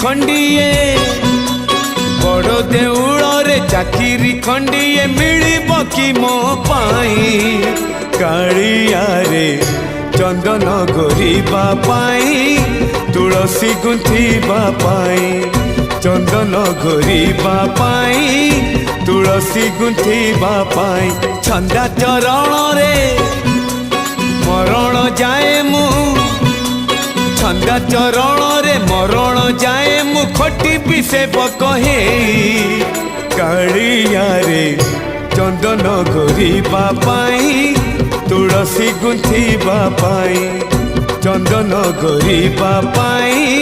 खंडिए बड़ देउल रे चाकिरी खंडिए मिलिब कि मो पाई कालिया रे चंदन घोरिबा पाई तुलसी गुंथिबा पाई चंदन घोरिबा पाई तुलसी गुंथिबा पाई छंदा चरण रे मरण जाए मु छंदा चरण रे मरण जाए मु खटिबि से कहे कालिया रे चंदन घोरिबा पाई तुलसी गुंथिबा पाई चंदन घोरिबा पाई।